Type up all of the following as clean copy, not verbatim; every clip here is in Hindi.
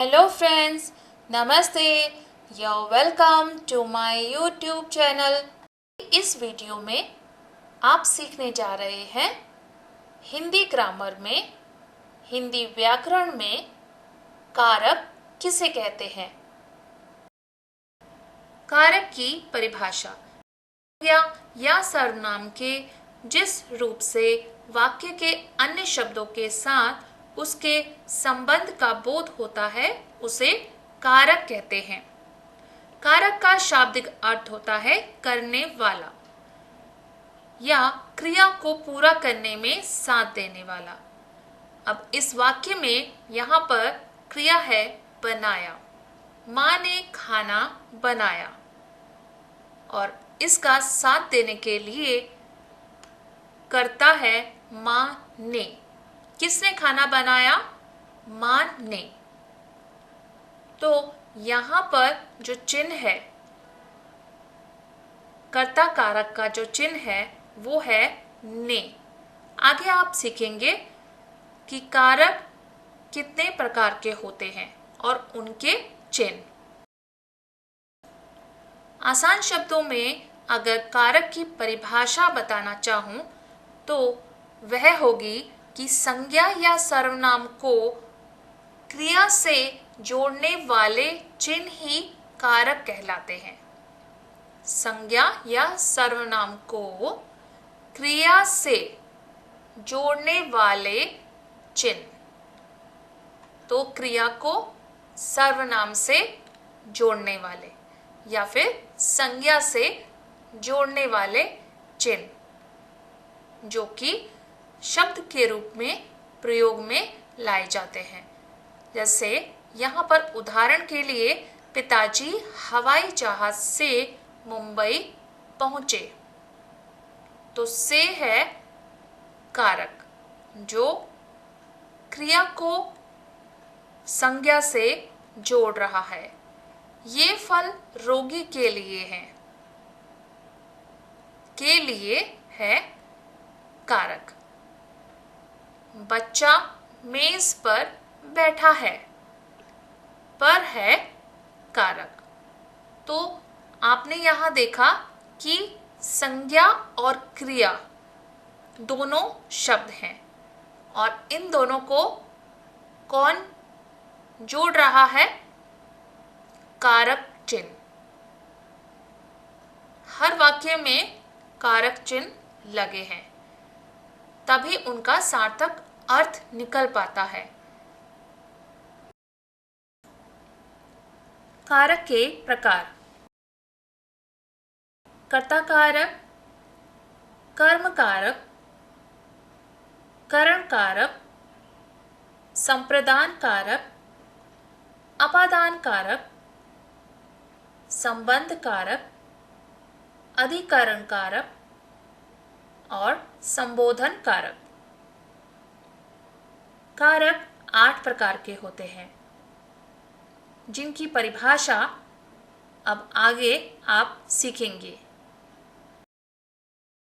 हेलो फ्रेंड्स, नमस्ते। You're welcome to my YouTube channel. इस वीडियो में आप सीखने जा रहे हैं हिंदी ग्रामर में, हिंदी व्याकरण में कारक किसे कहते हैं। कारक की परिभाषा या सर्वनाम के जिस रूप से वाक्य के अन्य शब्दों के साथ उसके संबंध का बोध होता है उसे कारक कहते हैं। कारक का शाब्दिक अर्थ होता है करने वाला या क्रिया को पूरा करने में साथ देने वाला। अब इस वाक्य में यहाँ पर क्रिया है बनाया, माँ ने खाना बनाया, और इसका साथ देने के लिए करता है माँ ने। किसने खाना बनाया? माँ ने। तो यहाँ पर जो चिन्ह है, कर्ता कारक का जो चिन्ह है वो है ने। आगे आप सीखेंगे कि कारक कितने प्रकार के होते हैं और उनके चिन्ह। आसान शब्दों में अगर कारक की परिभाषा बताना चाहूँ तो वह होगी कि संज्ञा या सर्वनाम को क्रिया से जोड़ने वाले चिन्ह ही कारक कहलाते हैं। संज्ञा या सर्वनाम को क्रिया से जोड़ने वाले चिन्ह, तो क्रिया को सर्वनाम से जोड़ने वाले या फिर संज्ञा से जोड़ने वाले चिन्ह जो कि शब्द के रूप में प्रयोग में लाए जाते हैं। जैसे यहाँ पर उदाहरण के लिए पिताजी हवाई जहाज से मुंबई पहुंचे, तो से है कारक जो क्रिया को संज्ञा से जोड़ रहा है। ये फल रोगी के लिए है कारक। बच्चा मेज पर बैठा है, पर है कारक। तो आपने यहाँ देखा कि संज्ञा और क्रिया दोनों शब्द हैं और इन दोनों को कौन जोड़ रहा है? कारक चिन्ह। हर वाक्य में कारक चिन्ह लगे हैं, तभी उनका सार्थक अर्थ निकल पाता है। कारक के प्रकार: कर्ता कारक, कर्म कारक, करण कारक, संप्रदान कारक, अपादान कारक, संबंध कारक, अधिकरण कारक और संबोधन कारक। कारक 8 प्रकार के होते हैं जिनकी परिभाषा अब आगे आप सीखेंगे।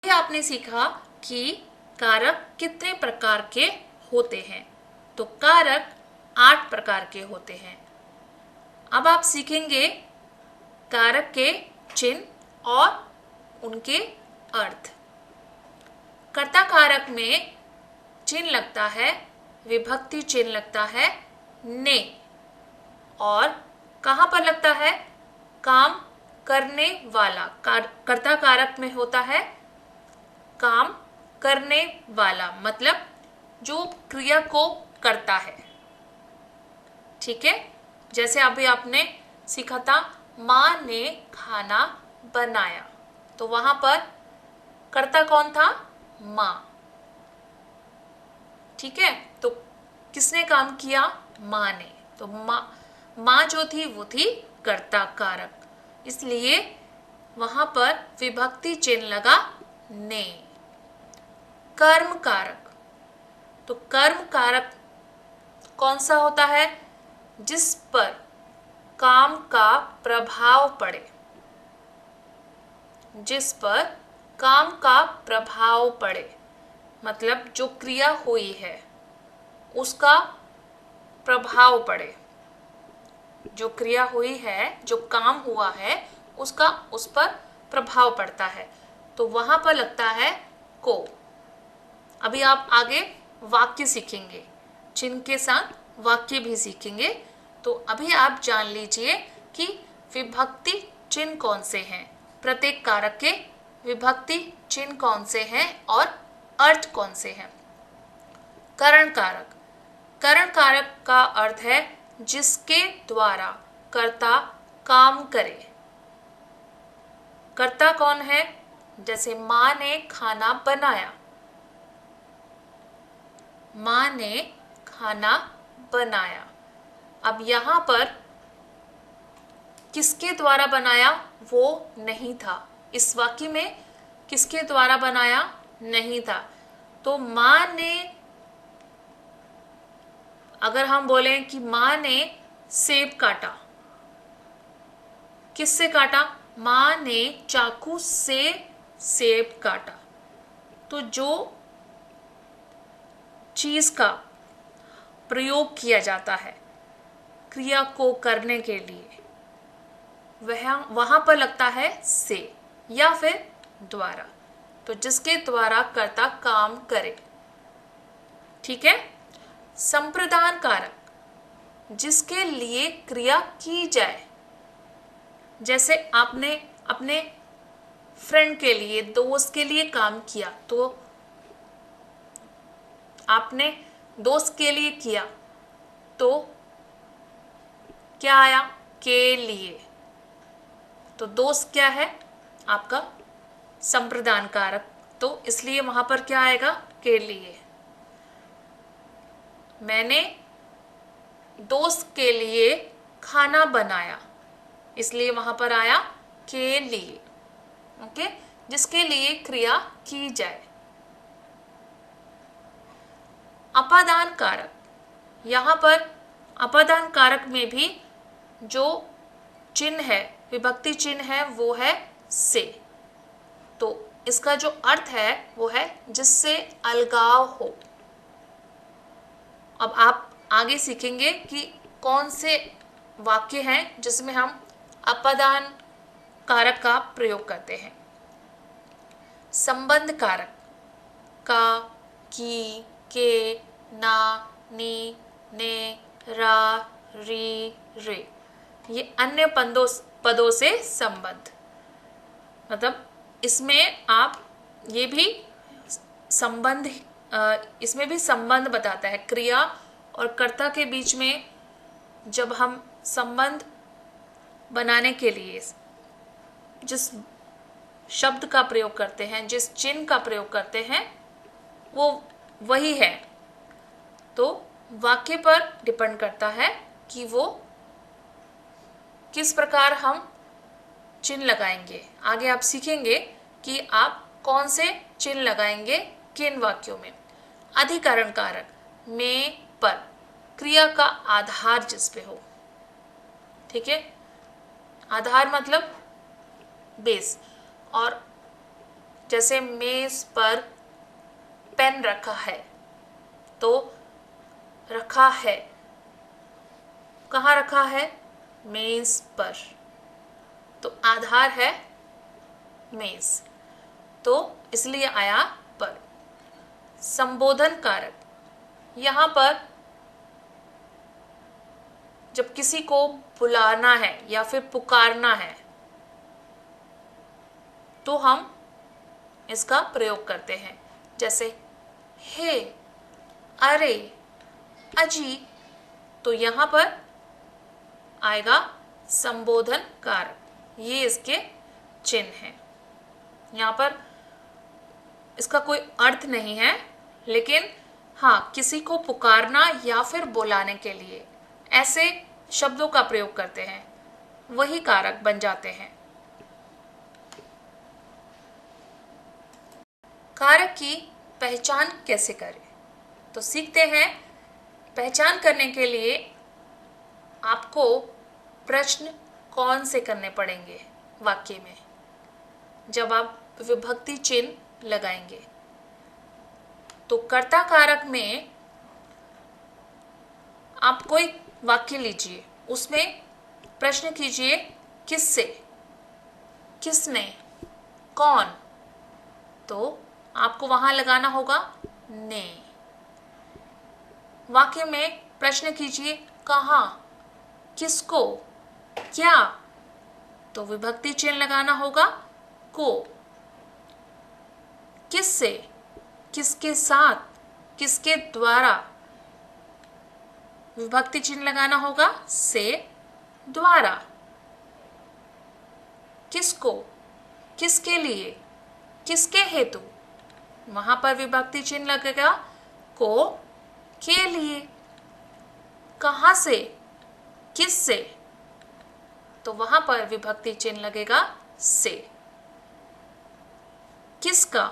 आपने सीखा कि कारक कितने प्रकार के होते हैं, तो कारक 8 प्रकार के होते हैं। अब आप सीखेंगे कारक के चिन्ह और उनके अर्थ। कर्ता कारक में चिन्ह लगता है, विभक्ति चिन्ह लगता है ने, और कहाँ पर लगता है? काम करने वाला। कर्ता कारक में होता है काम करने वाला, मतलब जो क्रिया को करता है। ठीक है, जैसे अभी आपने सीखा था माँ ने खाना बनाया, तो वहां पर कर्ता कौन था? माँ। ठीक है, तो किसने काम किया? माँ ने। तो माँ जो थी वो थी कर्ता कारक, इसलिए वहां पर विभक्ति चिन्ह लगा ने। कर्म कारक, तो कर्म कारक कौन सा होता है? जिस पर काम का प्रभाव पड़े, जिस पर काम का प्रभाव पड़े, मतलब जो क्रिया हुई है उसका प्रभाव पड़े। जो क्रिया हुई है, जो काम हुआ है, उसका उस पर प्रभाव पड़ता है, तो वहां पर लगता है को। अभी आप आगे वाक्य सीखेंगे, चिन्ह के साथ वाक्य भी सीखेंगे। तो अभी आप जान लीजिए कि विभक्ति चिन्ह कौन से हैं, प्रत्येक कारक के विभक्ति चिन्ह कौन से हैं और अर्थ कौन से हैं। करण कारक, करण कारक का अर्थ है जिसके द्वारा कर्ता काम करे। कर्ता कौन है? जैसे माँ ने खाना बनाया, माँ ने खाना बनाया। अब यहां पर किसके द्वारा बनाया वो नहीं था, इस वाक्य में किसके द्वारा बनाया नहीं था। तो माँ ने, अगर हम बोलें कि माँ ने सेब काटा, किससे काटा? माँ ने चाकू से सेब काटा। तो जो चीज का प्रयोग किया जाता है क्रिया को करने के लिए, वहां पर लगता है से या फिर द्वारा। तो जिसके द्वारा कर्ता काम करे। ठीक है। संप्रदान कारक, जिसके लिए क्रिया की जाए। जैसे आपने अपने फ्रेंड के लिए, दोस्त के लिए काम किया, तो आपने दोस्त के लिए किया तो क्या आया? के लिए। तो दोस्त क्या है? आपका संप्रदान कारक, तो इसलिए वहां पर क्या आएगा? के लिए। मैंने दोस्त के लिए खाना बनाया, इसलिए वहां पर आया के लिए। ओके, जिसके लिए क्रिया की जाए। अपादान कारक, यहां पर अपादान कारक में भी जो चिन्ह है, विभक्ति चिन्ह है, वो है से। तो इसका जो अर्थ है वो है जिससे अलगाव हो। अब आप आगे सीखेंगे कि कौन से वाक्य हैं जिसमें हम अपादान कारक का प्रयोग करते हैं। संबंध कारक, का, की, के, ना, नी, ने, रा, री, रे, ये अन्य पदों से संबंध, मतलब इसमें आप ये भी संबंध, इसमें भी संबंध बताता है। क्रिया और कर्ता के बीच में जब हम संबंध बनाने के लिए जिस शब्द का प्रयोग करते हैं, जिस चिन्ह का प्रयोग करते हैं, वो वही है। तो वाक्य पर डिपेंड करता है कि वो किस प्रकार हम चिन्ह लगाएंगे। आगे आप सीखेंगे कि आप कौन से चिन्ह लगाएंगे किन वाक्यों में। अधिकरण कारक, में, पर, क्रिया का आधार जिस पे हो। ठीक है, आधार मतलब बेस। और जैसे मेज पर पेन रखा है, तो रखा है, कहाँ रखा है? मेज पर। तो आधार है मेज, तो इसलिए आया पर। संबोधन कारक, यहां पर जब किसी को बुलाना है या फिर पुकारना है तो हम इसका प्रयोग करते हैं। जैसे हे, अरे, अजी, तो यहां पर आएगा संबोधन कारक। ये इसके चिन्ह हैं। यहाँ पर इसका कोई अर्थ नहीं है, लेकिन हाँ, किसी को पुकारना या फिर बुलाने के लिए ऐसे शब्दों का प्रयोग करते हैं, वही कारक बन जाते हैं। कारक की पहचान कैसे करें? तो सीखते हैं। पहचान करने के लिए आपको प्रश्न कौन से करने पड़ेंगे वाक्य में जब आप विभक्ति चिन्ह लगाएंगे। तो कर्ता कारक में आप कोई वाक्य लीजिए, उसमें प्रश्न कीजिए किससे, किसने, कौन, तो आपको वहां लगाना होगा ने। वाक्य में प्रश्न कीजिए कहाँ, किसको, क्या, तो विभक्ति चिन्ह लगाना होगा को। किससे, किसके साथ, किसके द्वारा, विभक्ति चिन्ह लगाना होगा से, द्वारा। किसको, किसके लिए, किसके हेतु, वहां पर विभक्ति चिन्ह लगेगा को, के लिए। कहां से, किस से, तो वहां पर विभक्ति चिन्ह लगेगा से। किसका,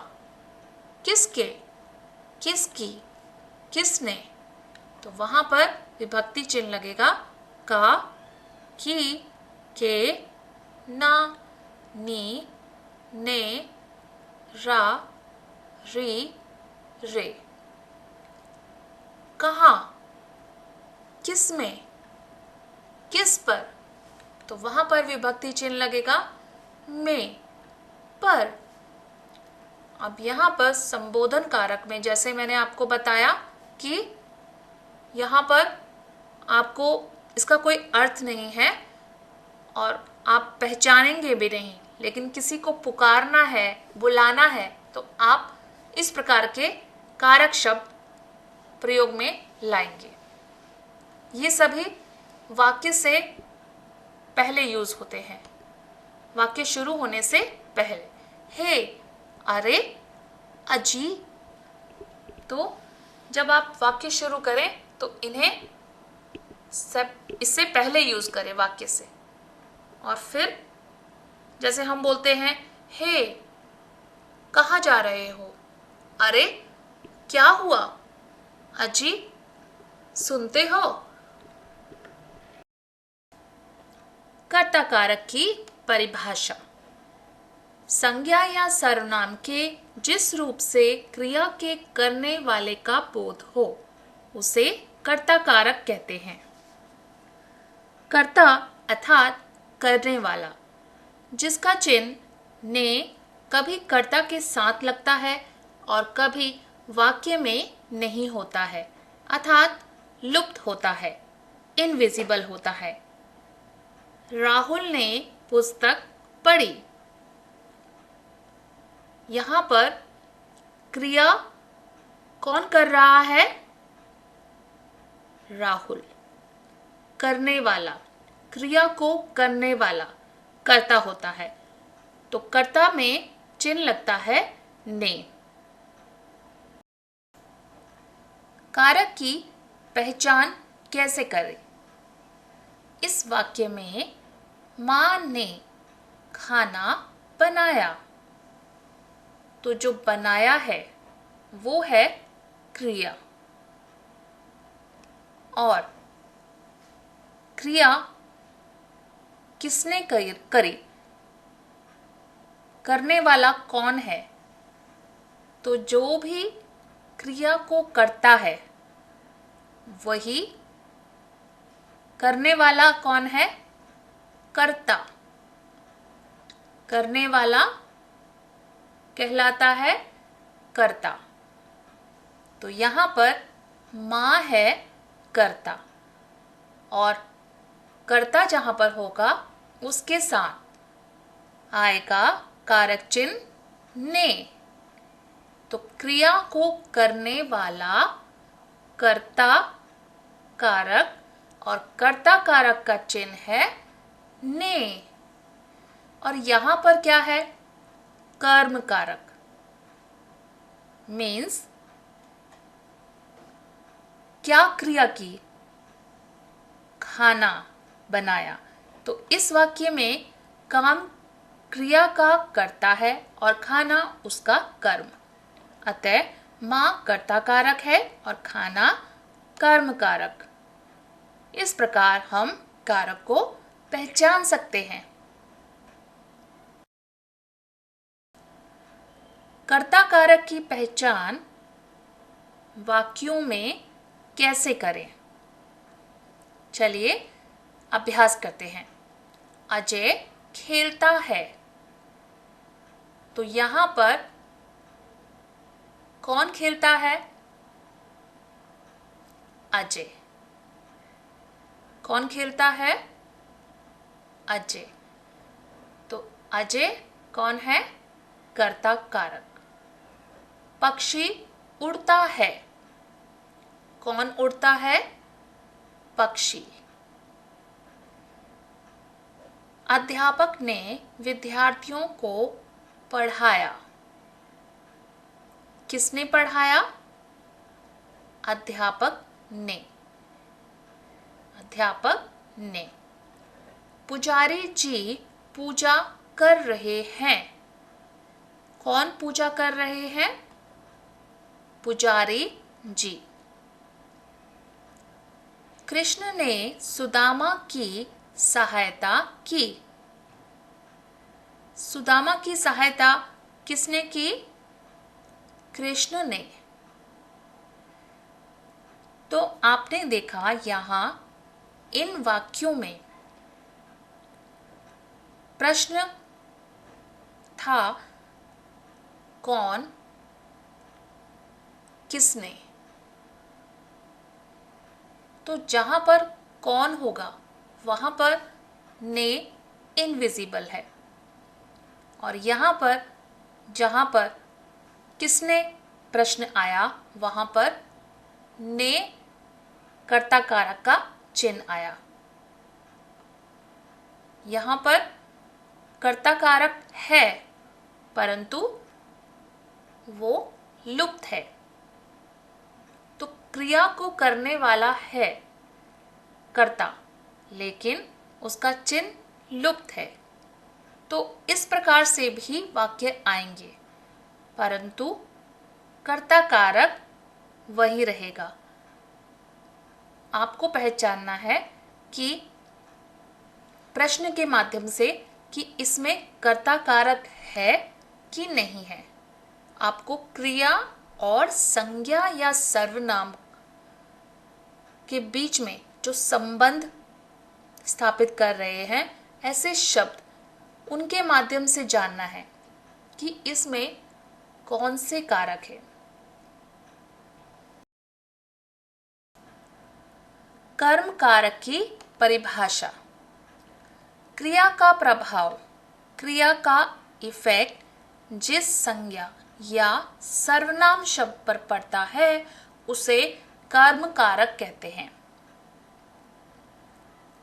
किसके, किसकी, किसने, तो वहां पर विभक्ति चिन्ह लगेगा का, की, के, ना, नी, ने, रा, री, रे। कहाँ, किस में, किस पर, तो वहां पर विभक्ति चिन्ह लगेगा में, पर। अब यहां पर संबोधन कारक में जैसे मैंने आपको बताया कि यहां पर आपको इसका कोई अर्थ नहीं है और आप पहचानेंगे भी नहीं, लेकिन किसी को पुकारना है, बुलाना है, तो आप इस प्रकार के कारक शब्द प्रयोग में लाएंगे। ये सभी वाक्य से पहले यूज होते हैं, वाक्य शुरू होने से पहले। हे, अरे, अजी, तो जब आप वाक्य शुरू करें तो इन्हें इससे पहले यूज करें वाक्य से। और फिर जैसे हम बोलते हैं हे, कहाँ जा रहे हो, अरे क्या हुआ, अजी सुनते हो। कर्ता कारक की परिभाषा। संज्ञा या सर्वनाम के जिस रूप से क्रिया के करने वाले का बोध हो उसे कर्ता कारक कहते हैं। कर्ता अर्थात करने वाला, जिसका चिन्ह ने कभी कर्ता के साथ लगता है और कभी वाक्य में नहीं होता है, अर्थात लुप्त होता है, इनविजिबल होता है। राहुल ने पुस्तक पढ़ी। यहां पर क्रिया कौन कर रहा है, राहुल। करने वाला, क्रिया को करने वाला कर्ता होता है, तो कर्ता में चिन्ह लगता है ने। कारक की पहचान कैसे करें। इस वाक्य में मां ने खाना बनाया, तो जो बनाया है वो है क्रिया, और क्रिया किसने करी, करने वाला कौन है, तो जो भी क्रिया को करता है वही करने वाला कौन है, कर्ता। करने वाला कहलाता है कर्ता। तो यहां पर मां है कर्ता, और कर्ता जहां पर होगा उसके साथ आएगा कारक चिन्ह ने। तो क्रिया को करने वाला कर्ता कारक, और कर्ता कारक का चिन्ह है ने। और यहां पर क्या है, कर्म कारक, मीन्स क्या क्रिया की, खाना बनाया। तो इस वाक्य में काम क्रिया का करता है और खाना उसका कर्म, अतः मां कर्ता कारक है और खाना कर्म कारक। इस प्रकार हम कारक को पहचान सकते हैं। कर्ता कारक की पहचान वाक्यों में कैसे करें, चलिए अभ्यास करते हैं। अजय खेलता है, तो यहाँ पर कौन खेलता है? अजय। कौन खेलता है? अजय। तो अजय कौन है? कर्ता कारक। पक्षी उड़ता है, कौन उड़ता है? पक्षी। अध्यापक ने विद्यार्थियों को पढ़ाया, किसने पढ़ाया? अध्यापक ने। अध्यापक ने। पुजारी जी पूजा कर रहे हैं, कौन पूजा कर रहे हैं? पुजारी जी। कृष्ण ने सुदामा की सहायता की, सुदामा की सहायता किसने की? कृष्ण ने। तो आपने देखा यहाँ इन वाक्यों में प्रश्न था कौन, किसने। तो जहां पर कौन होगा वहां पर ने इनविजिबल है, और यहाँ पर जहां पर किसने प्रश्न आया वहां पर ने कर्ता कारक का चिन्ह आया। यहाँ पर कर्ता कारक है परंतु वो लुप्त है, तो क्रिया को करने वाला है कर्ता, लेकिन उसका चिन्ह लुप्त है। तो इस प्रकार से भी वाक्य आएंगे, परंतु कर्ता कारक वही रहेगा। आपको पहचानना है कि प्रश्न के माध्यम से कि इसमें कर्ता कारक है कि नहीं है। आपको क्रिया और संज्ञा या सर्वनाम के बीच में जो संबंध स्थापित कर रहे हैं ऐसे शब्द, उनके माध्यम से जानना है कि इसमें कौन से कारक है। कर्म कारक की परिभाषा। क्रिया का प्रभाव, क्रिया का इफेक्ट जिस संज्ञा या सर्वनाम शब्द पर पड़ता है उसे कर्म कारक कहते हैं।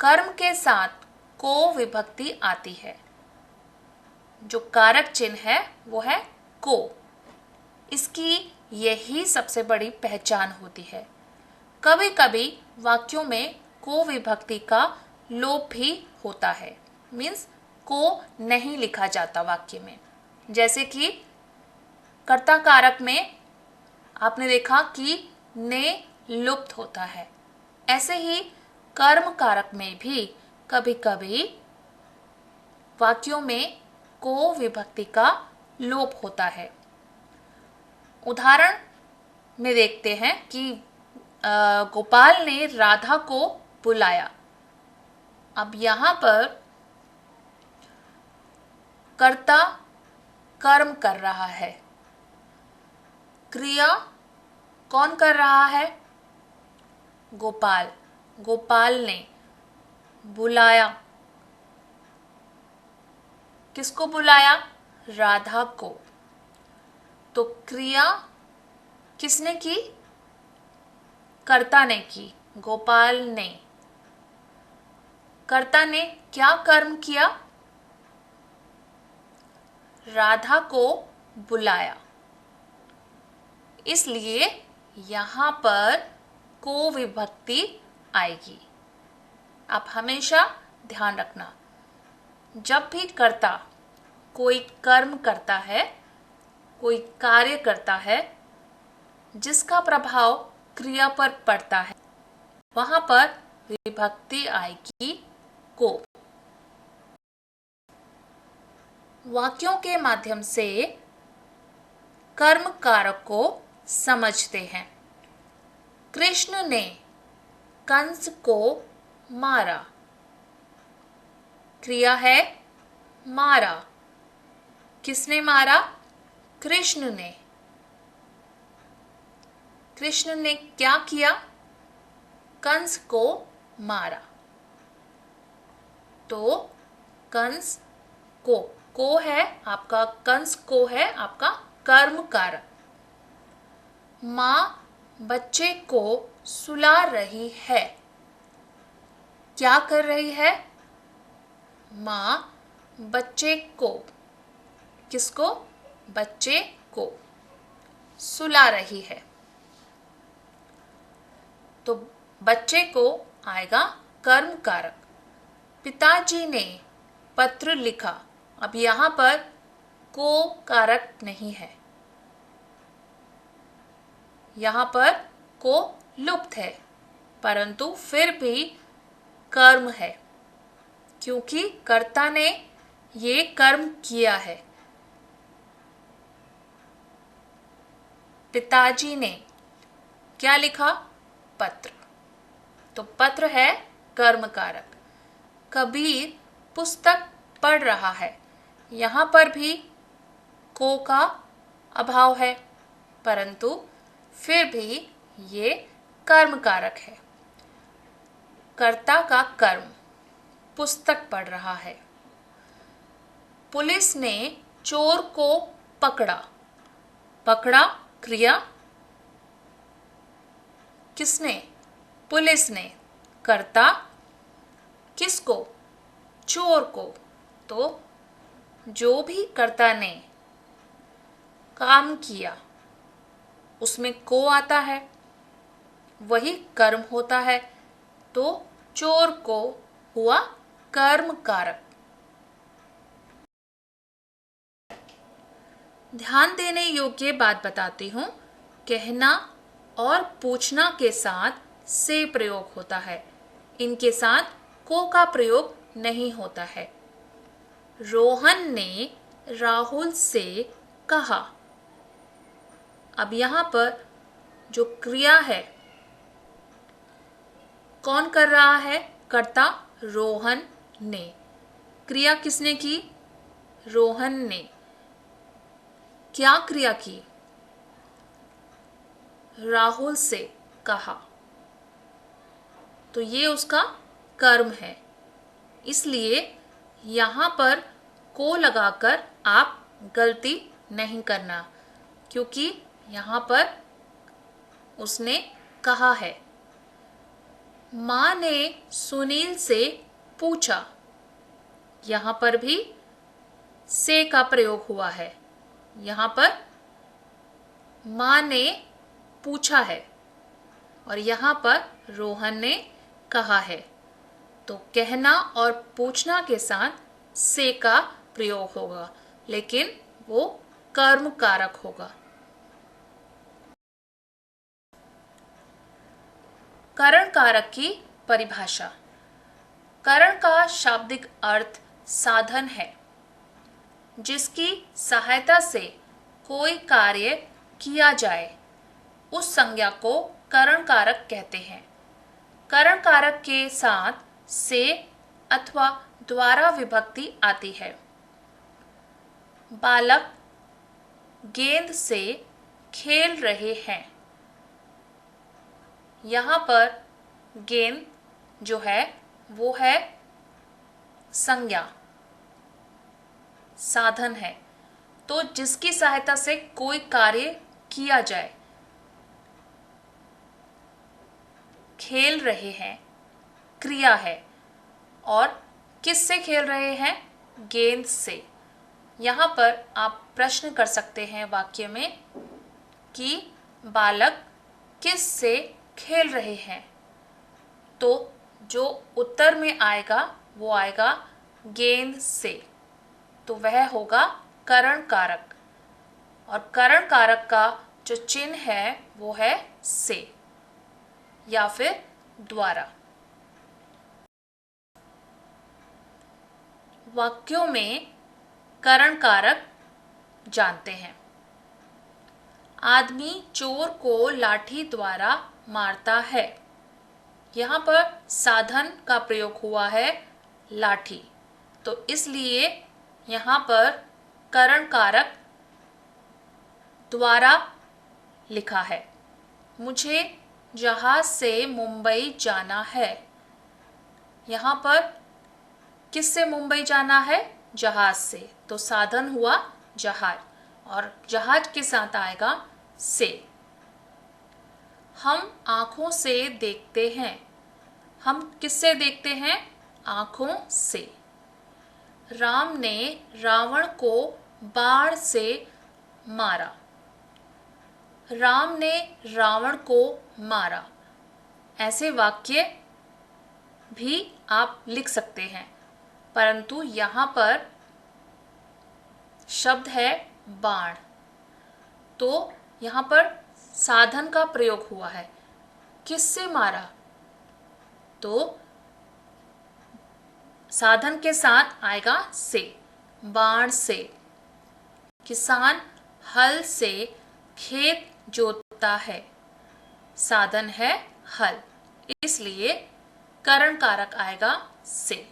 कर्म के साथ को विभक्ति आती है, जो कारक चिन्ह है वो है को। इसकी यही सबसे बड़ी पहचान होती है। कभी कभी वाक्यों में को विभक्ति का लोप भी होता है, मीन्स को नहीं लिखा जाता वाक्य में। जैसे कि कर्ता कारक में आपने देखा कि ने लुप्त होता है, ऐसे ही कर्म कारक में भी कभी कभी वाक्यों में को विभक्ति का लोप होता है। उदाहरण में देखते हैं कि गोपाल ने राधा को बुलाया। अब यहाँ पर कर्ता कर्म कर रहा है, क्रिया कौन कर रहा है? गोपाल। गोपाल ने बुलाया, किसको बुलाया? राधा को। तो क्रिया किसने की? कर्ता ने की, गोपाल ने। कर्ता ने क्या कर्म किया? राधा को बुलाया। इसलिए यहां पर को विभक्ति आएगी। आप हमेशा ध्यान रखना, जब भी कर्ता कोई कर्म करता है, कोई कार्य करता है जिसका प्रभाव क्रिया पर पड़ता है, वहां पर विभक्ति आएगी को। वाक्यों के माध्यम से कर्म कारक को समझते हैं। कृष्ण ने कंस को मारा, क्रिया है मारा। किसने मारा? कृष्ण ने। कृष्ण ने क्या किया? कंस को मारा। तो कंस को है आपका, कंस को है आपका कर्म कारक। माँ बच्चे को सुला रही है। क्या कर रही है? माँ बच्चे को, किसको? बच्चे को सुला रही है। तो बच्चे को आएगा कर्म कारक। पिताजी ने पत्र लिखा। अब यहां पर को कारक नहीं है, यहां पर को लुप्त है, परंतु फिर भी कर्म है, क्योंकि कर्ता ने ये कर्म किया है। पिताजी ने क्या लिखा? पत्र। तो पत्र है कर्म कारक। कबीर पुस्तक पढ़ रहा है। यहाँ पर भी को का अभाव है, परंतु फिर भी ये कर्म कारक है। कर्ता का कर्म, पुस्तक पढ़ रहा है। पुलिस ने चोर को पकड़ा। पकड़ा क्रिया किसने? पुलिस ने। कर्ता किसको? चोर को। तो जो भी कर्ता ने काम किया उसमें को आता है, वही कर्म होता है। तो चोर को हुआ कर्म कारक। ध्यान देने योग्य बात बताती हूँ। कहना और पूछना के साथ से प्रयोग होता है, इनके साथ को का प्रयोग नहीं होता है। रोहन ने राहुल से कहा। अब यहां पर जो क्रिया है, कौन कर रहा है? कर्ता रोहन ने। क्रिया किसने की? रोहन ने। क्या क्रिया की? राहुल से कहा। तो ये उसका कर्म है, इसलिए यहां पर को लगाकर आप गलती नहीं करना, क्योंकि यहां पर उसने कहा है। मां ने सुनील से पूछा। यहां पर भी से का प्रयोग हुआ है। यहां पर मां ने पूछा है और यहां पर रोहन ने कहा है। तो कहना और पूछना के साथ से का प्रयोग होगा, लेकिन वो कर्म कारक होगा। करण कारक की परिभाषा। करण का शाब्दिक अर्थ साधन है, जिसकी सहायता से कोई कार्य किया जाए, उस संज्ञा को करण कारक कहते हैं। करण कारक के साथ से अथवा द्वारा विभक्ति आती है। बालक गेंद से खेल रहे हैं। यहाँ पर गेंद जो है वो है संज्ञा, साधन है, तो जिसकी सहायता से कोई कार्य किया जाए। खेल रहे हैं क्रिया है, और किससे खेल रहे हैं? गेंद से। यहाँ पर आप प्रश्न कर सकते हैं वाक्य में कि बालक किस से खेल रहे हैं, तो जो उत्तर में आएगा वो आएगा गेंद से, तो वह होगा करण कारक। और करण कारक का जो चिन्ह है वो है से या फिर द्वारा। वाक्यों में करण कारक जानते हैं। आदमी चोर को लाठी द्वारा मारता है। यहाँ पर साधन का प्रयोग हुआ है लाठी। तो इसलिए यहाँ पर करण कारक द्वारा लिखा है। मुझे जहाज से मुंबई जाना है। यहाँ पर किससे मुंबई जाना है? जहाज से। तो साधन हुआ जहाज और जहाज के साथ आएगा से। हम आँखों से देखते हैं। हम किससे देखते हैं? आँखों से। राम ने रावण को बाण से मारा। राम ने रावण को मारा। ऐसे वाक्य भी आप लिख सकते हैं, परंतु यहाँ पर शब्द है बाण, तो यहाँ पर साधन का प्रयोग हुआ है। किससे मारा? तो साधन के साथ आएगा से, बाण से। किसान हल से खेत जोतता है। साधन है हल, इसलिए करण कारक आएगा से।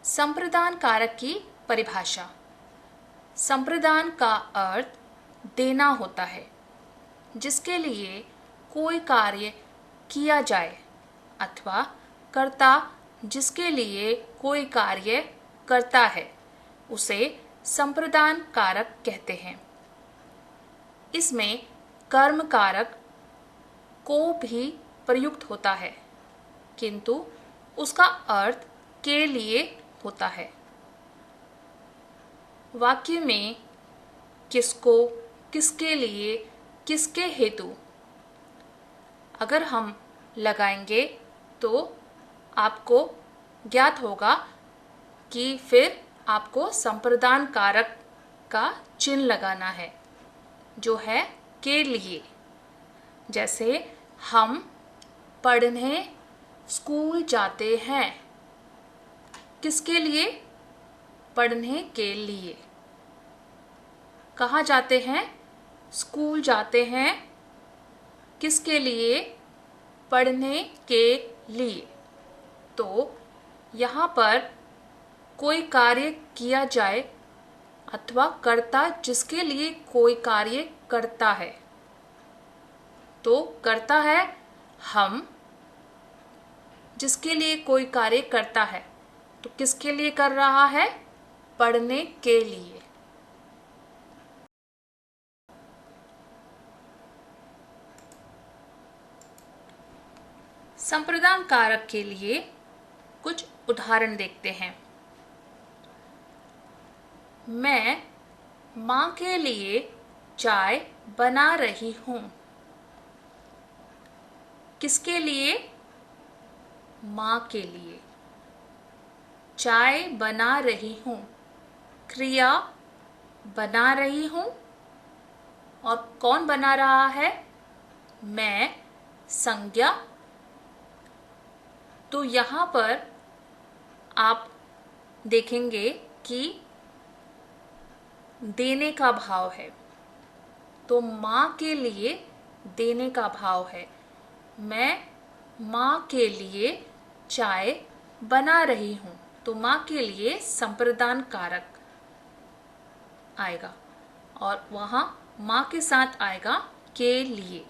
संप्रदान कारक की परिभाषा। संप्रदान का अर्थ देना होता है, जिसके लिए कोई कार्य किया जाए अथवा कर्ता जिसके लिए कोई कार्य करता है, उसे संप्रदान कारक कहते हैं। इसमें कर्म कारक को भी प्रयुक्त होता है, किंतु उसका अर्थ के लिए होता है। वाक्य में किसको, किसके लिए, किसके हेतु अगर हम लगाएंगे तो आपको ज्ञात होगा कि फिर आपको संप्रदान कारक का चिन्ह लगाना है, जो है के लिए। जैसे हम पढ़ने स्कूल जाते हैं। किसके लिए? पढ़ने के लिए। कहाँ जाते हैं? स्कूल जाते हैं। किसके लिए? पढ़ने के लिए। तो यहाँ पर कोई कार्य किया जाए अथवा कर्ता जिसके लिए कोई कार्य करता है, तो करता है हम। जिसके लिए कोई कार्य करता है, तो किसके लिए कर रहा है? पढ़ने के लिए। संप्रदान कारक के लिए कुछ उदाहरण देखते हैं। मैं माँ के लिए चाय बना रही हूँ। किसके लिए? माँ के लिए। चाय बना रही हूँ, क्रिया बना रही हूँ, और कौन बना रहा है? मैं, संज्ञा। तो यहाँ पर आप देखेंगे कि देने का भाव है, तो माँ के लिए देने का भाव है। मैं माँ के लिए चाय बना रही हूँ, तो माँ के लिए संप्रदान कारक आएगा और वहाँ माँ के साथ आएगा के लिए।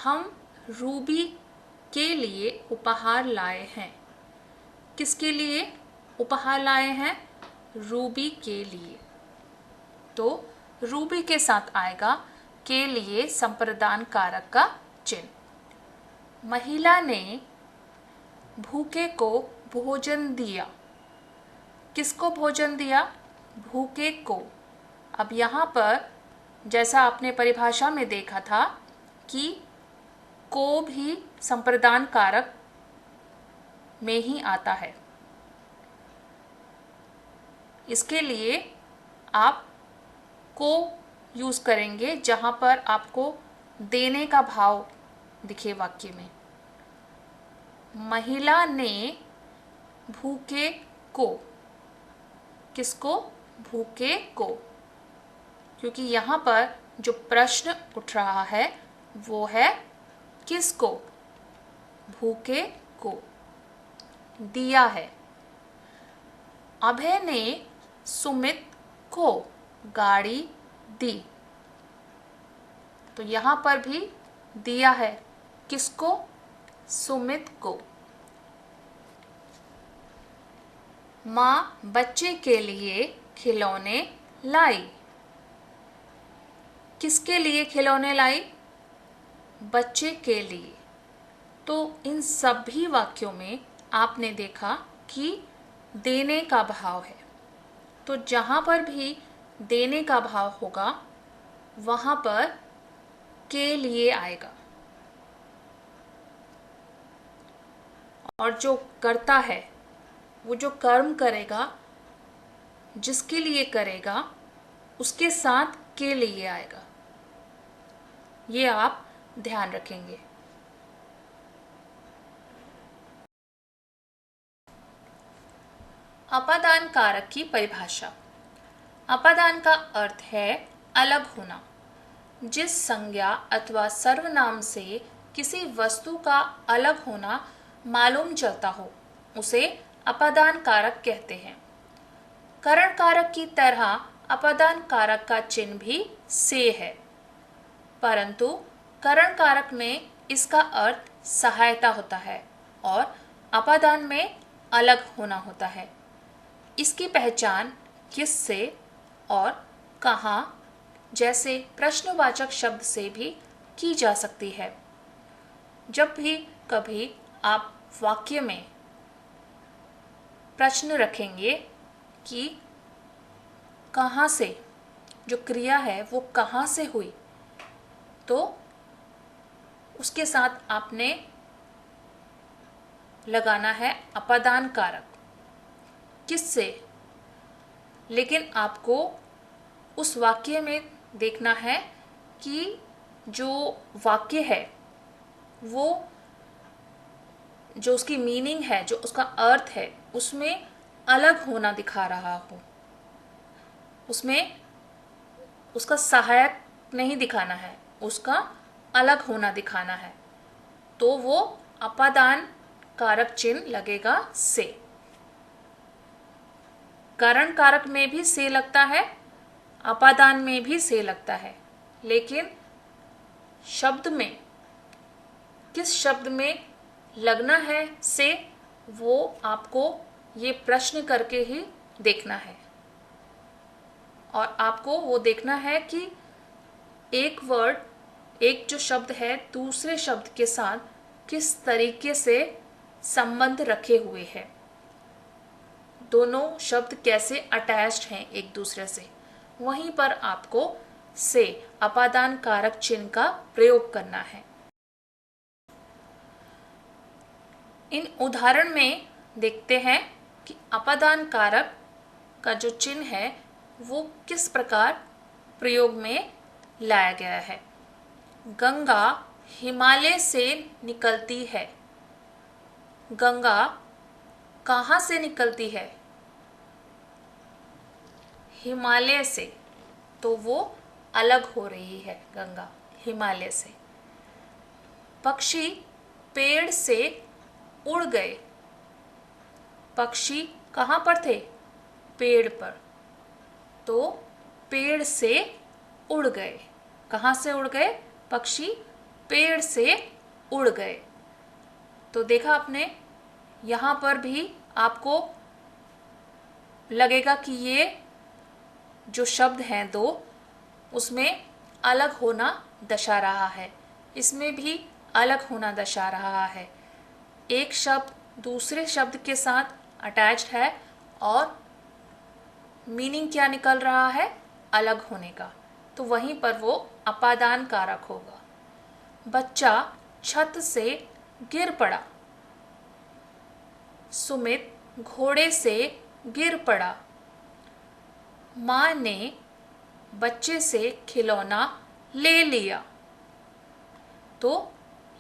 हम रूबी के लिए उपहार लाए हैं। किसके लिए उपहार लाए हैं? रूबी के लिए। तो रूबी के साथ आएगा के लिए संप्रदान कारक का चिन्ह। महिला ने भूखे को भोजन दिया। किसको भोजन दिया? भूखे को। अब यहाँ पर जैसा आपने परिभाषा में देखा था कि को भी संप्रदान कारक में ही आता है। इसके लिए आप को यूज करेंगे जहां पर आपको देने का भाव दिखे वाक्य में। महिला ने भूखे को। किसको? भूखे को। क्योंकि यहाँ पर जो प्रश्न उठ रहा है वो है किसको? भूखे को। दिया है। अभय ने सुमित को गाड़ी दी। तो यहाँ पर भी दिया है, किसको? सुमित को। माँ बच्चे के लिए खिलौने लाई। किसके लिए खिलौने लाई? बच्चे के लिए। तो इन सभी वाक्यों में आपने देखा कि देने का भाव है। तो जहाँ पर भी देने का भाव होगा वहाँ पर के लिए आएगा, और जो करता है वो जो कर्म करेगा, जिसके लिए करेगा, उसके साथ के लिए आएगा। ये आप ध्यान रखेंगे। अपादान कारक की परिभाषा। अपादान का अर्थ है अलग होना। जिस संज्ञा अथवा सर्वनाम से किसी वस्तु का अलग होना मालूम चलता हो उसे अपादान कारक कहते हैं। करण कारक की तरह अपादान कारक का चिन्ह भी से है, परंतु करण कारक में इसका अर्थ सहायता होता है और अपादान में अलग होना होता है। इसकी पहचान किससे और कहाँ जैसे प्रश्नवाचक शब्द से भी की जा सकती है। जब भी कभी आप वाक्य में प्रश्न रखेंगे कि कहाँ से, जो क्रिया है वो कहाँ से हुई, तो उसके साथ आपने लगाना है अपादान कारक। किससे? लेकिन आपको उस वाक्य में देखना है कि जो वाक्य है वो जो उसकी मीनिंग है, जो उसका अर्थ है, उसमें अलग होना दिखा रहा हो। उसमें उसका सहायक नहीं दिखाना है, उसका अलग होना दिखाना है, तो वो अपादान कारक चिन्ह लगेगा से। करण कारक में भी से लगता है, अपादान में भी से लगता है, लेकिन शब्द में किस शब्द में लगना है से, वो आपको ये प्रश्न करके ही देखना है। और आपको वो देखना है कि एक वर्ड, एक जो शब्द है दूसरे शब्द के साथ किस तरीके से संबंध रखे हुए है, दोनों शब्द कैसे अटैच्ड हैं एक दूसरे से। वहीं पर आपको से अपादान कारक चिन्ह का प्रयोग करना है। इन उदाहरण में देखते हैं कि अपादान कारक का जो चिन्ह है वो किस प्रकार प्रयोग में लाया गया है। गंगा हिमालय से निकलती है। गंगा कहाँ से निकलती है? हिमालय से, तो वो अलग हो रही है गंगा हिमालय से। पक्षी पेड़ से उड़ गए। पक्षी कहाँ पर थे? पेड़ पर, तो पेड़ से उड़ गए। कहाँ से उड़ गए? पक्षी पेड़ से उड़ गए। तो देखा आपने, यहाँ पर भी आपको लगेगा कि ये जो शब्द हैं दो, उसमें अलग होना दर्शा रहा है, इसमें भी अलग होना दर्शा रहा है। एक शब्द दूसरे शब्द के साथ अटैच्ड है और मीनिंग क्या निकल रहा है? अलग होने का। तो वहीं पर वो अपादान कारक होगा। बच्चा छत से गिर पड़ा। सुमित घोड़े से गिर पड़ा। माँ ने बच्चे से खिलौना ले लिया। तो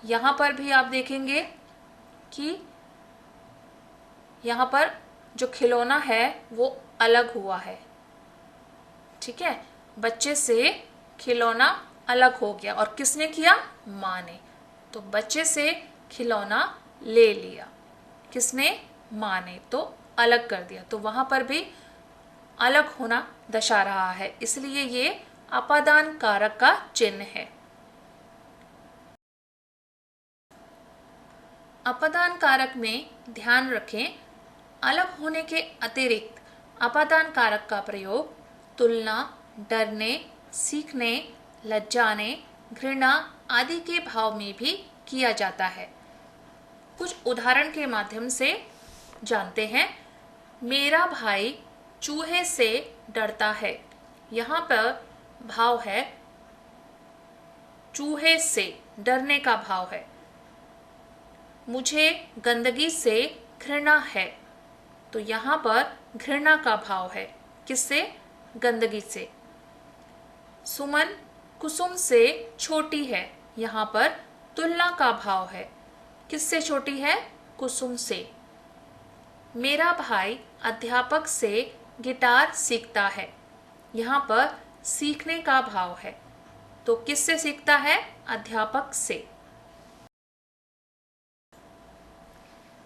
यहाँ पर भी आप देखेंगे कि यहाँ पर जो खिलौना है वो अलग हुआ है। ठीक है, बच्चे से खिलौना अलग हो गया, और किसने किया? माँ ने। तो बच्चे से खिलौना ले लिया। किसने? माँ ने, तो अलग कर दिया, तो वहां पर भी अलग होना दर्शा रहा है, इसलिए ये अपादान कारक का चिन्ह है। अपादान कारक में ध्यान रखें, अलग होने के अतिरिक्त अपादान कारक का प्रयोग तुलना, डरने, सीखने, लज्जाने, घृणा आदि के भाव में भी किया जाता है। कुछ उदाहरण के माध्यम से जानते हैं। मेरा भाई चूहे से डरता है। यहाँ पर भाव है चूहे से, डरने का भाव है। मुझे गंदगी से घृणा है, तो यहाँ पर घृणा का भाव है। किससे? गंदगी से। सुमन कुसुम से छोटी है, यहाँ पर तुलना का भाव है। किससे छोटी है? कुसुम से। मेरा भाई अध्यापक से गिटार सीखता है, यहाँ पर सीखने का भाव है, तो किससे सीखता है? अध्यापक से।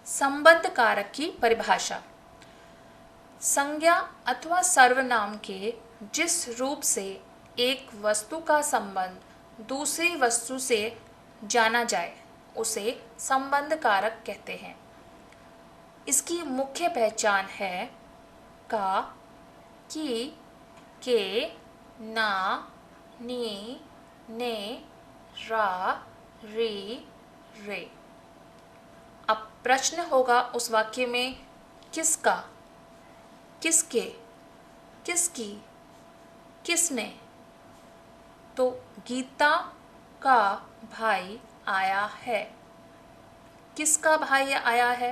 संबंध कारक की परिभाषा। संज्ञा अथवा सर्वनाम के जिस रूप से एक वस्तु का संबंध दूसरी वस्तु से जाना जाए उसे संबंध कारक कहते हैं। इसकी मुख्य पहचान है का, की, के, ना, नी, ने, रा, री, रे। अब प्रश्न होगा उस वाक्य में किसका, किसके, किसकी, किसने। तो गीता का भाई आया है। किसका भाई आया है?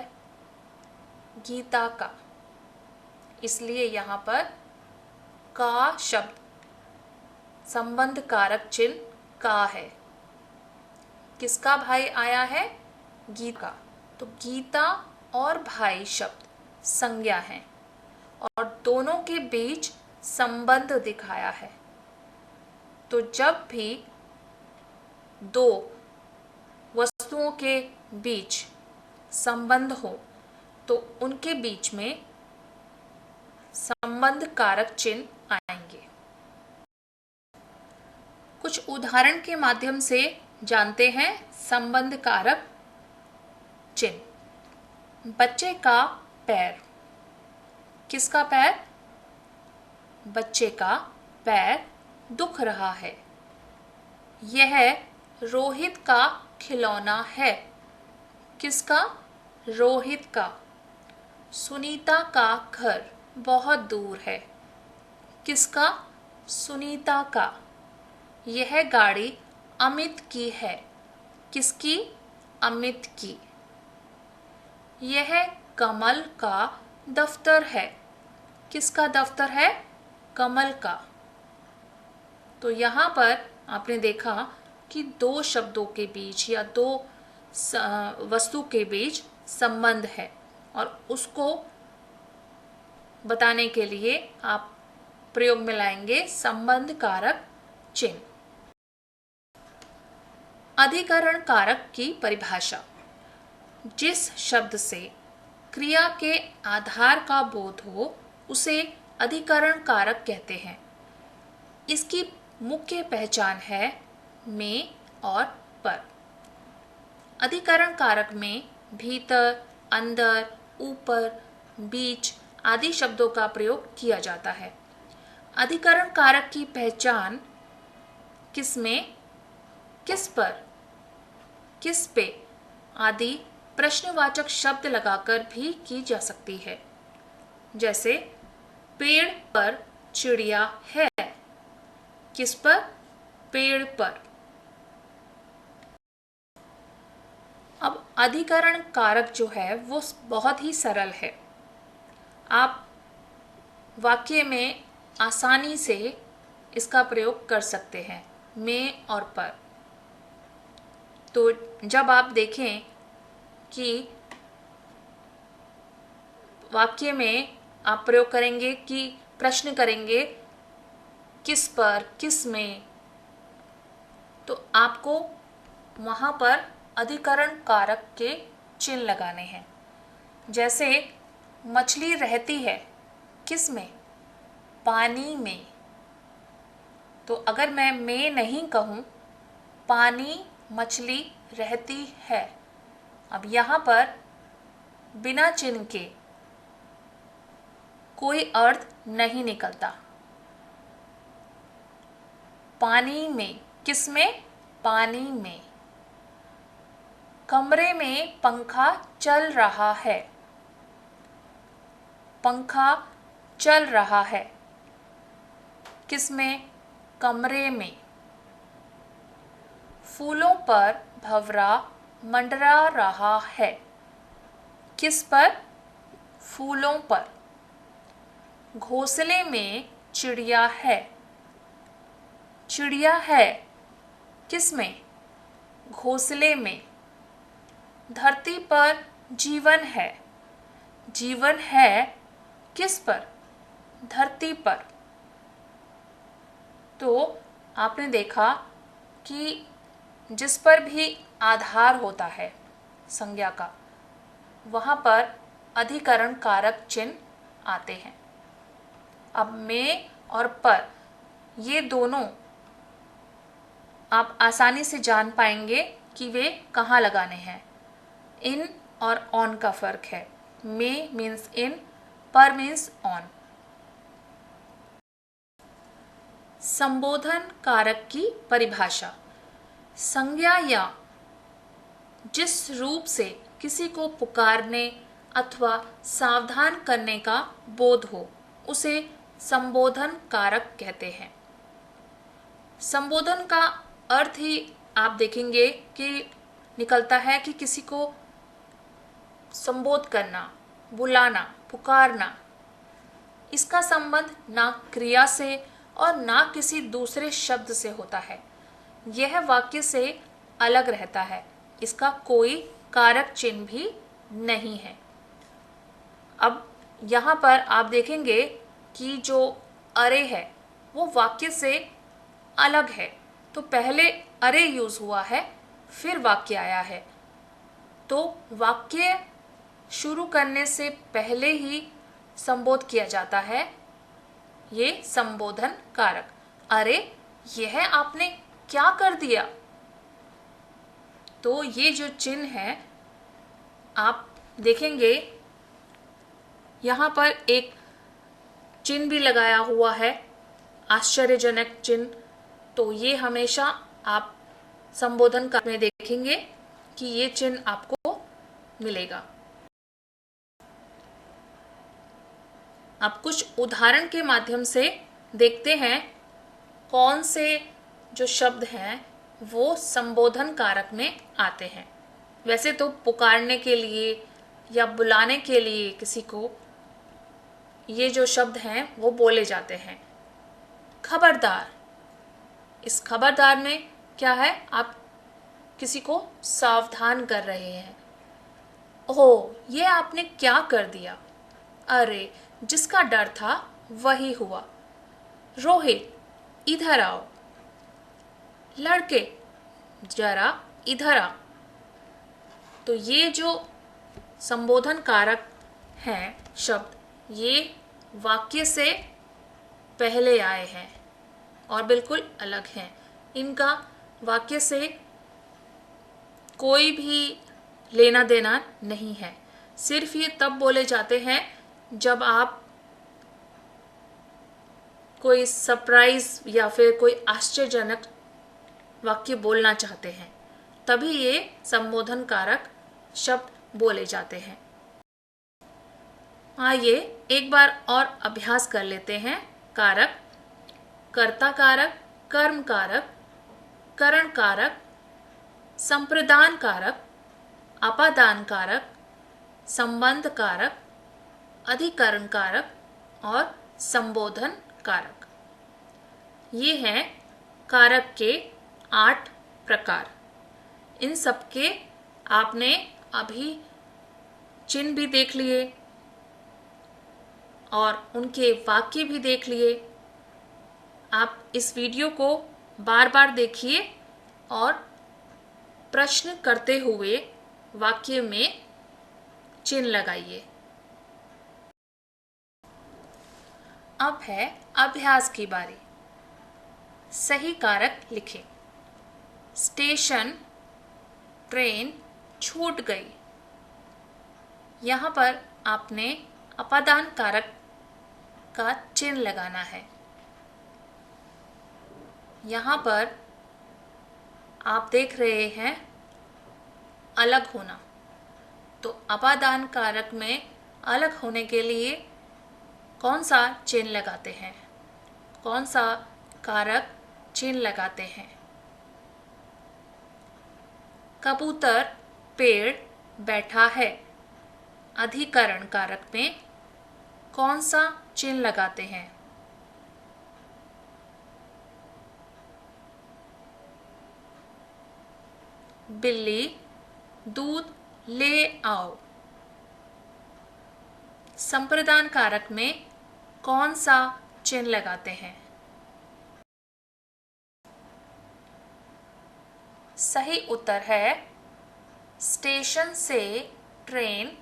गीता का। इसलिए यहाँ पर का शब्द संबंध कारक चिन्ह का है। किसका भाई आया है? गीता। तो गीता और भाई शब्द संज्ञा है और दोनों के बीच संबंध दिखाया है। तो जब भी दो वस्तुओं के बीच संबंध हो तो उनके बीच में संबंध कारक चिन्ह आएंगे। कुछ उदाहरण के माध्यम से जानते हैं संबंध कारक चिन्ह। बच्चे का पैर। किसका पैर? बच्चे का पैर दुख रहा है। यह रोहित का खिलौना है। किसका? रोहित का। सुनीता का घर बहुत दूर है। किसका? सुनीता का। यह गाड़ी अमित की है। किसकी? अमित की। यह कमल का दफ्तर है। किसका दफ्तर है? कमल का। तो यहाँ पर आपने देखा कि दो शब्दों के बीच या दो वस्तु के बीच संबंध है और उसको बताने के लिए आप प्रयोग में लाएंगे संबंध कारक चिन्ह। अधिकरण कारक की परिभाषा। जिस शब्द से क्रिया के आधार का बोध हो उसे अधिकरण कारक कहते हैं। इसकी मुख्य पहचान है में और पर। अधिकरण कारक में भीतर, अंदर, ऊपर, बीच आदि शब्दों का प्रयोग किया जाता है। अधिकरण कारक की पहचान किसमें, किस पर, किस पे आदि प्रश्नवाचक शब्द लगाकर भी की जा सकती है। जैसे पेड़ पर चिड़िया है। किस पर? पेड़ पर। अब अधिकरण कारक जो है वो बहुत ही सरल है। आप वाक्य में आसानी से इसका प्रयोग कर सकते हैं, में और पर। तो जब आप देखें कि वाक्य में आप प्रयोग करेंगे कि प्रश्न करेंगे किस पर, किस में, तो आपको वहाँ पर अधिकरण कारक के चिन्ह लगाने हैं। जैसे मछली रहती है किस में? पानी में। तो अगर मैं में नहीं कहूँ, पानी मछली रहती है। अब यहाँ पर बिना चिन्ह के कोई अर्थ नहीं निकलता। पानी में, किस में? पानी में। कमरे में पंखा चल रहा है। पंखा चल रहा है किस में? कमरे में। फूलों पर भंवरा मंडरा रहा है किस पर? फूलों पर। घोंसले में चिड़िया है। चिड़िया है किस में? घोंसले में। धरती पर जीवन है। जीवन है किस पर? धरती पर। तो आपने देखा कि जिस पर भी आधार होता है संज्ञा का, वहाँ पर अधिकरण कारक चिन्ह आते हैं। अब में और पर, ये दोनों आप आसानी से जान पाएंगे कि वे कहाँ लगाने हैं। इन और ऑन का फर्क है। में मीन्स इन, पर मीन्स ऑन। संबोधन कारक की परिभाषा। संज्ञा या जिस रूप से किसी को पुकारने अथवा सावधान करने का बोध हो, उसे संबोधन कारक कहते हैं। संबोधन का अर्थ ही आप देखेंगे कि निकलता है कि किसी को संबोध करना, बुलाना, पुकारना। इसका संबंध ना क्रिया से और ना किसी दूसरे शब्द से होता है। यह वाक्य से अलग रहता है। इसका कोई कारक चिन्ह भी नहीं है। अब यहाँ पर आप देखेंगे कि जो अरे है वो वाक्य से अलग है। तो पहले अरे यूज हुआ है, फिर वाक्य आया है। तो वाक्य शुरू करने से पहले ही संबोध किया जाता है। ये संबोधन कारक। अरे यह आपने क्या कर दिया? तो ये जो चिन्ह है आप देखेंगे, यहाँ पर एक चिन्ह भी लगाया हुआ है, आश्चर्यजनक चिन्ह। तो ये हमेशा आप संबोधन कारक में देखेंगे कि ये चिन्ह आपको मिलेगा। आप कुछ उदाहरण के माध्यम से देखते हैं कौन से जो शब्द हैं वो संबोधन कारक में आते हैं। वैसे तो पुकारने के लिए या बुलाने के लिए किसी को ये जो शब्द हैं वो बोले जाते हैं। खबरदार, इस खबरदार में क्या है? आप किसी को सावधान कर रहे हैं। ओह, ये आपने क्या कर दिया? अरे, जिसका डर था वही हुआ। रोहित, इधर आओ। लड़के, जरा इधर आ। तो ये जो संबोधन कारक हैं शब्द, ये वाक्य से पहले आए हैं और बिल्कुल अलग हैं। इनका वाक्य से कोई भी लेना देना नहीं है। सिर्फ ये तब बोले जाते हैं जब आप कोई सरप्राइज या फिर कोई आश्चर्यजनक वाक्य बोलना चाहते हैं, तभी ये संबोधन कारक शब्द बोले जाते हैं। आइए एक बार और अभ्यास कर लेते हैं। कारक, कर्ता कारक, कर्म कारक, करण कारक, संप्रदान कारक, अपादान कारक, संबंध कारक, अधिकरण कारक और संबोधन कारक। ये हैं कारक के 8 प्रकार। इन सबके आपने अभी चिन्ह भी देख लिए और उनके वाक्य भी देख लिए। आप इस वीडियो को बार बार देखिए और प्रश्न करते हुए वाक्य में चिन्ह लगाइए। अब है अभ्यास की बारी। सही कारक लिखें। स्टेशन, ट्रेन छूट गई। यहाँ पर आपने अपादान कारक का चिन्ह लगाना है। यहाँ पर आप देख रहे हैं अलग होना, तो अपादान कारक में अलग होने के लिए कौन सा चिन्ह लगाते हैं, कौन सा कारक चिन्ह लगाते हैं। कबूतर पेड़ बैठा है। अधिकरण कारक में कौन सा चिन्ह लगाते हैं। बिल्ली दूध ले आओ। संप्रदान कारक में कौन सा चिन्ह लगाते हैं। सही उत्तर है स्टेशन से ट्रेन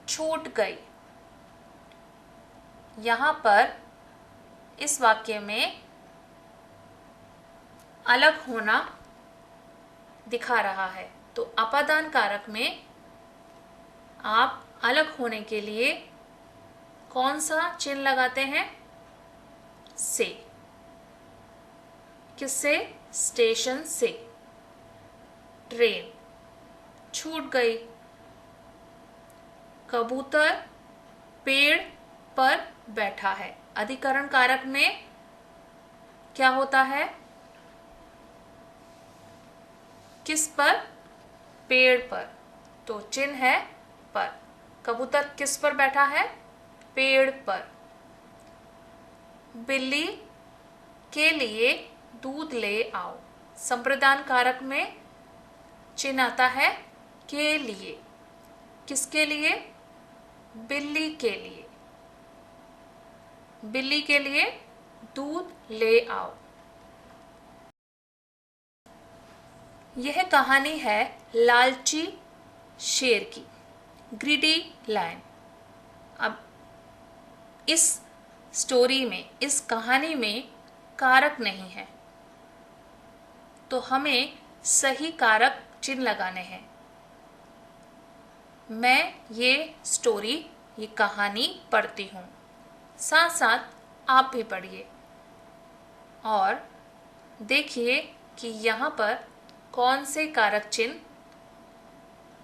छूट गई। यहाँ पर इस वाक्य में अलग होना दिखा रहा है, तो अपादान कारक में आप अलग होने के लिए कौन सा चिन्ह लगाते हैं। से। किससे? स्टेशन से। ट्रेन छूट गई। कबूतर पेड़ पर बैठा है। अधिकरण कारक में क्या होता है? किस पर? पेड़ पर, तो चिन्ह है पर। कबूतर किस पर बैठा है? पेड़ पर। बिल्ली के लिए दूध ले आओ। संप्रदान कारक में चिन्ह आता है के लिए। किसके लिए? बिल्ली के लिए। बिल्ली के लिए दूध ले आओ। यह कहानी है लालची शेर की, ग्रीडी लायन। अब इस स्टोरी में, इस कहानी में कारक नहीं है, तो हमें सही कारक चिन्ह लगाने हैं। मैं ये स्टोरी, ये कहानी पढ़ती हूँ, साथ साथ आप भी पढ़िए और देखिए कि यहाँ पर कौन से कारक चिन्ह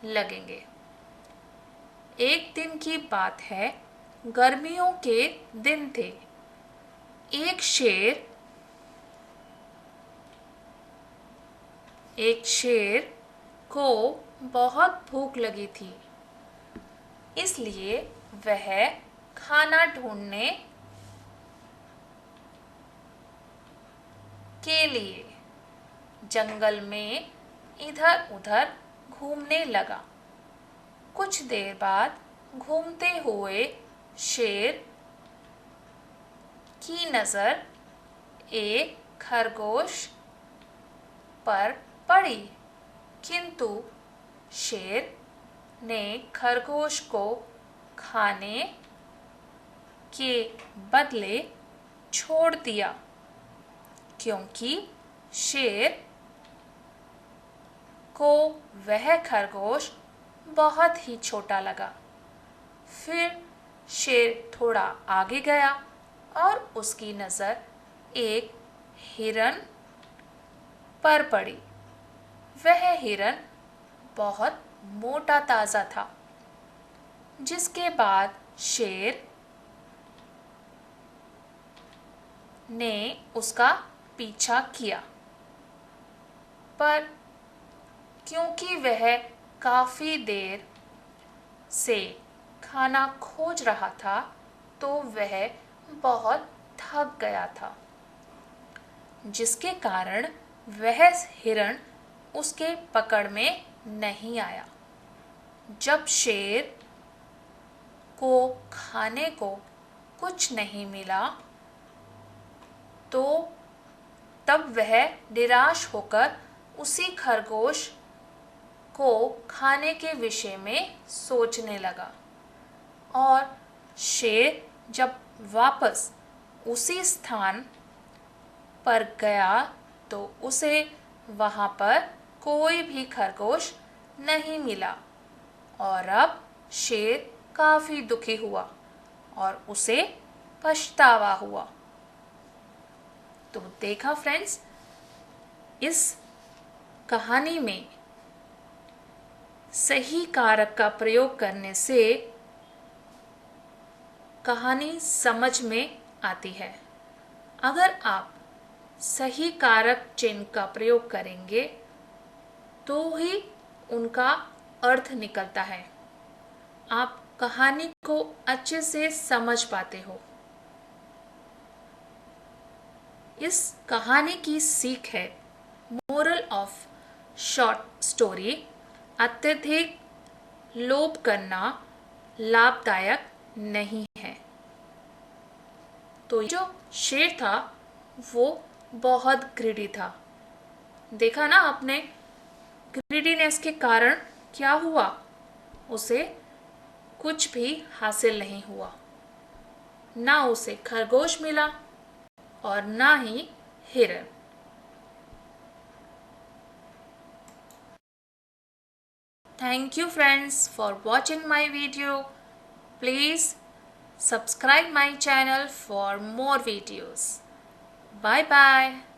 लगेंगे। एक दिन की बात है, गर्मियों के दिन थे। एक शेर को बहुत भूख लगी थी, इसलिए वह खाना ढूंढने के लिए जंगल में इधर उधर घूमने लगा। कुछ देर बाद घूमते हुए शेर की नजर एक खरगोश पर पड़ी, किंतु शेर ने खरगोश को खाने के बदले छोड़ दिया, क्योंकि शेर को वह खरगोश बहुत ही छोटा लगा। फिर शेर थोड़ा आगे गया और उसकी नज़र एक हिरन पर पड़ी। वह हिरन बहुत मोटा ताज़ा था, जिसके बाद शेर ने उसका पीछा किया, पर क्योंकि वह काफ़ी देर से खाना खोज रहा था, तो वह बहुत थक गया था, जिसके कारण वह हिरन उसके पकड़ में नहीं आया। जब शेर को खाने को कुछ नहीं मिला, तो तब वह निराश होकर उसी खरगोश को खाने के विषय में सोचने लगा। और शेर जब वापस उसी स्थान पर गया तो उसे वहाँ पर कोई भी खरगोश नहीं मिला और अब शेर काफी दुखी हुआ और उसे पछतावा हुआ। तो देखा फ्रेंड्स, इस कहानी में सही कारक का प्रयोग करने से कहानी समझ में आती है। अगर आप सही कारक चिन्ह का प्रयोग करेंगे तो ही उनका अर्थ निकलता है, आप कहानी को अच्छे से समझ पाते हो। इस कहानी की सीख है, मोरल ऑफ शॉर्ट स्टोरी, अत्यधिक लोभ करना लाभदायक नहीं है। तो जो शेर था वो बहुत ग्रीडी था। देखा ना आपने, ग्रीडीनेस के कारण क्या हुआ, उसे कुछ भी हासिल नहीं हुआ। ना उसे खरगोश मिला और ना ही हिरन। Thank you friends for watching my video. Please subscribe my channel for more videos. Bye bye.